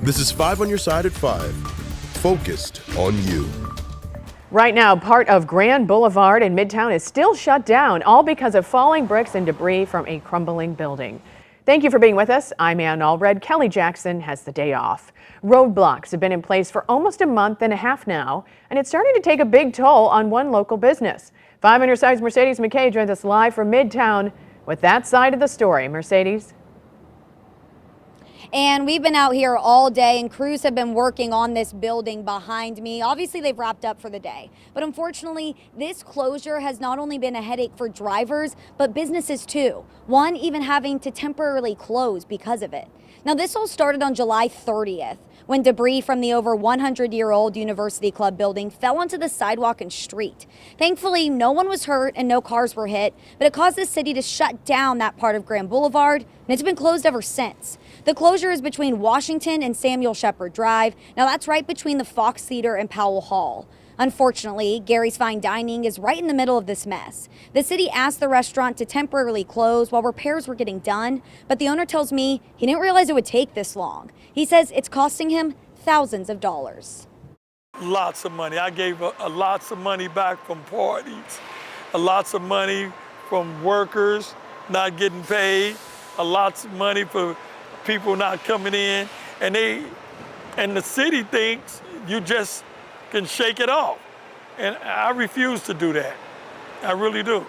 This is 5 on your side at 5. Focused on you. Right now, part of Grand Boulevard in Midtown is still shut down, all because of falling bricks and debris from a crumbling building. Thank you for being with us. I'm Ann Allred. Kelly Jackson has the day off. Roadblocks have been in place for almost a month and a half now, and it's starting to take a big toll on one local business. 5 on your side's Mercedes McKay joins us live from Midtown with that side of the story. Mercedes. And we've been out here all day, and crews have been working on this building behind me. Obviously, they've wrapped up for the day. But unfortunately, this closure has not only been a headache for drivers, but businesses too. One even having to temporarily close because of it. Now, this all started on July 30th. When debris from the over 100-year-old University Club building fell onto the sidewalk and street. Thankfully, no one was hurt and no cars were hit, but it caused the city to shut down that part of Grand Boulevard, and it's been closed ever since. The closure is between Washington and Samuel Shepherd Drive. Now, that's right between the Fox Theater and Powell Hall. Unfortunately, Gary's Fine Dining is right in the middle of this mess. The city asked the restaurant to temporarily close while repairs were getting done, but the owner tells me he didn't realize it would take this long. He says it's costing him thousands of dollars. Lots of money. I gave lots of money back from parties, lots of money from workers not getting paid, lots of money for people not coming in, and the city thinks you just can shake it off. And I refuse to do that. I really do.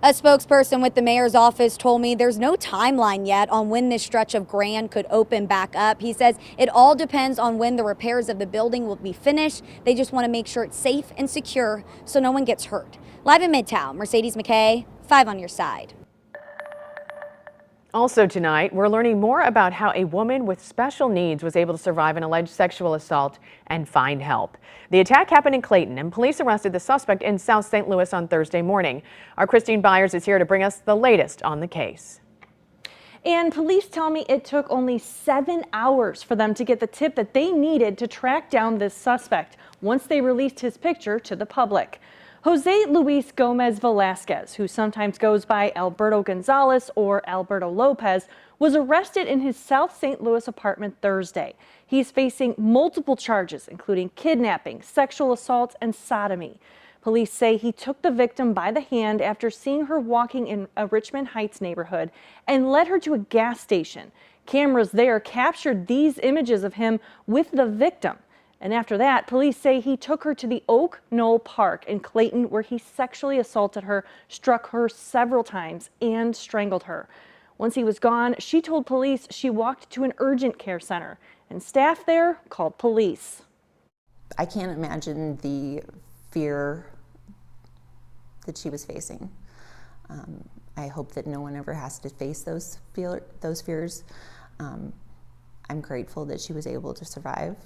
A spokesperson with the mayor's office told me there's no timeline yet on when this stretch of Grand could open back up. He says it all depends on when the repairs of the building will be finished. They just want to make sure it's safe and secure so no one gets hurt. Live in Midtown, Mercedes McKay, 5 on your side. Also tonight, we're learning more about how a woman with special needs was able to survive an alleged sexual assault and find help. The attack happened in Clayton, and police arrested the suspect in South St. Louis on Thursday morning. Our Christine Byers is here to bring us the latest on the case. And police tell me it took only 7 hours for them to get the tip that they needed to track down this suspect once they released his picture to the public. Jose Luis Gomez Velasquez, who sometimes goes by Alberto Gonzalez or Alberto Lopez, was arrested in his South St. Louis apartment Thursday. He's facing multiple charges, including kidnapping, sexual assault, and sodomy. Police say he took the victim by the hand after seeing her walking in a Richmond Heights neighborhood and led her to a gas station. Cameras there captured these images of him with the victim. And after that, police say he took her to the Oak Knoll Park in Clayton, where he sexually assaulted her, struck her several times, and strangled her. Once he was gone, she told police she walked to an urgent care center, and staff there called police. I can't imagine the fear that she was facing. I hope that no one ever has to face those fears. I'm grateful that she was able to survive.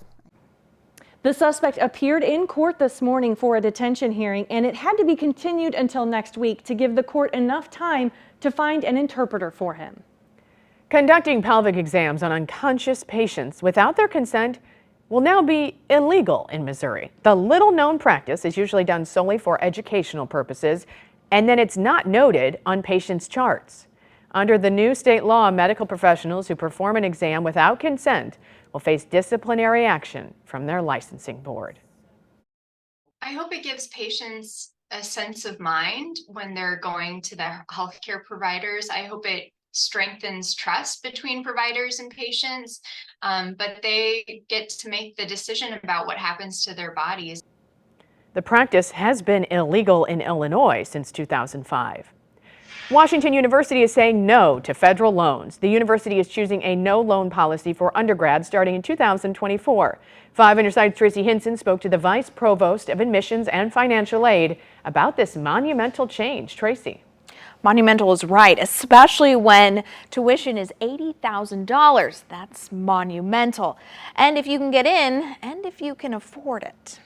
The suspect appeared in court this morning for a detention hearing, and it had to be continued until next week to give the court enough time to find an interpreter for him. Conducting pelvic exams on unconscious patients without their consent will now be illegal in Missouri. The little-known practice is usually done solely for educational purposes, and then it's not noted on patients' charts. Under the new state law, medical professionals who perform an exam without consent will face disciplinary action from their licensing board. I hope it gives patients a sense of mind when they're going to the healthcare providers. I hope it strengthens trust between providers and patients, but they get to make the decision about what happens to their bodies. The practice has been illegal in Illinois since 2005. Washington University is saying no to federal loans. The university is choosing a no-loan policy for undergrads starting in 2024. 5 on your side's Tracy Hinson spoke to the Vice Provost of Admissions and Financial Aid about this monumental change. Tracy. Monumental is right, especially when tuition is $80,000. That's monumental. And if you can get in, and if you can afford it.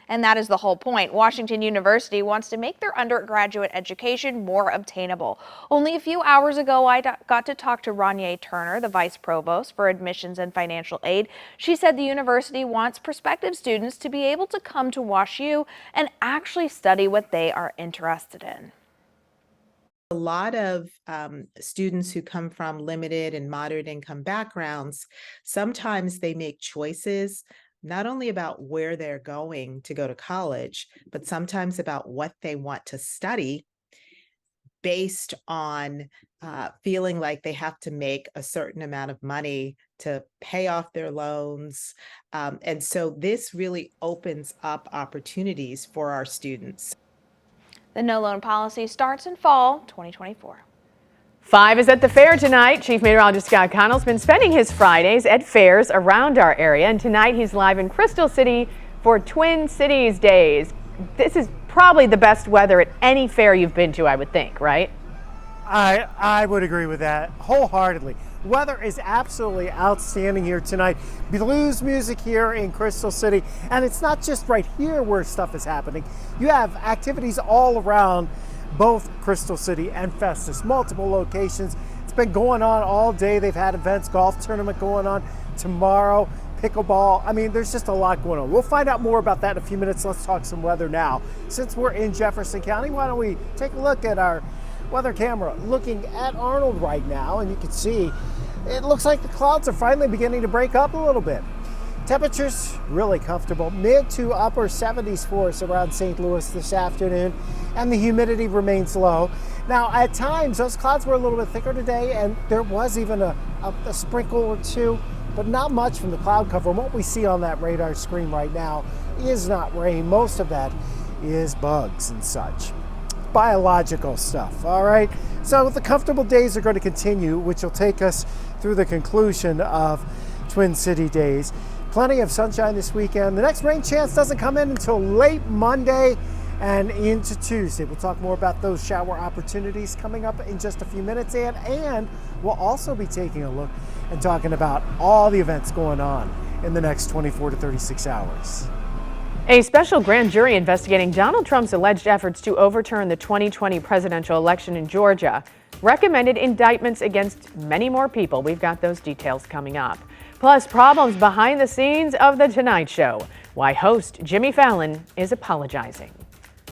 And that is the whole point. Washington University wants to make their undergraduate education more obtainable. Only a few hours ago, I got to talk to Rania Turner, the Vice Provost for Admissions and Financial Aid. She said the university wants prospective students to be able to come to WashU and actually study what they are interested in. A lot of students who come from limited and moderate income backgrounds, sometimes they make choices not only about where they're going to go to college, but sometimes about what they want to study based on feeling like they have to make a certain amount of money to pay off their loans. And so this really opens up opportunities for our students. The no loan policy starts in fall 2024. 5 is at the fair tonight. Chief Meteorologist Scott Connell's been spending his Fridays at fairs around our area, and tonight he's live in Crystal City for Twin Cities Days. This is probably the best weather at any fair you've been to, I would think, right? I would agree with that wholeheartedly. Weather is absolutely outstanding here tonight. Blues music here in Crystal City, and it's not just right here where stuff is happening. You have activities all around both Crystal City and Festus, multiple locations. It's been going on all day. They've had events, golf tournament going on tomorrow, pickleball. I mean, there's just a lot going on. We'll find out more about that in a few minutes. Let's talk some weather now. Since we're in Jefferson County, why don't we take a look at our weather camera looking at Arnold right now, and you can see it looks like the clouds are finally beginning to break up a little bit. Temperatures really comfortable, mid to upper 70s for us around St. Louis this afternoon, and the humidity remains low. Now, at times, those clouds were a little bit thicker today, and there was even a sprinkle or two, but not much from the cloud cover. And what we see on that radar screen right now is not rain. Most of that is bugs and such. Biological stuff, all right? So the comfortable days are going to continue, which will take us through the conclusion of Twin City Days. Plenty of sunshine this weekend. The next rain chance doesn't come in until late Monday and into Tuesday. We'll talk more about those shower opportunities coming up in just a few minutes, and we'll also be taking a look and talking about all the events going on in the next 24 to 36 hours. A special grand jury investigating Donald Trump's alleged efforts to overturn the 2020 presidential election in Georgia recommended indictments against many more people. We've got those details coming up. Plus, problems behind the scenes of The Tonight Show. Why host Jimmy Fallon is apologizing.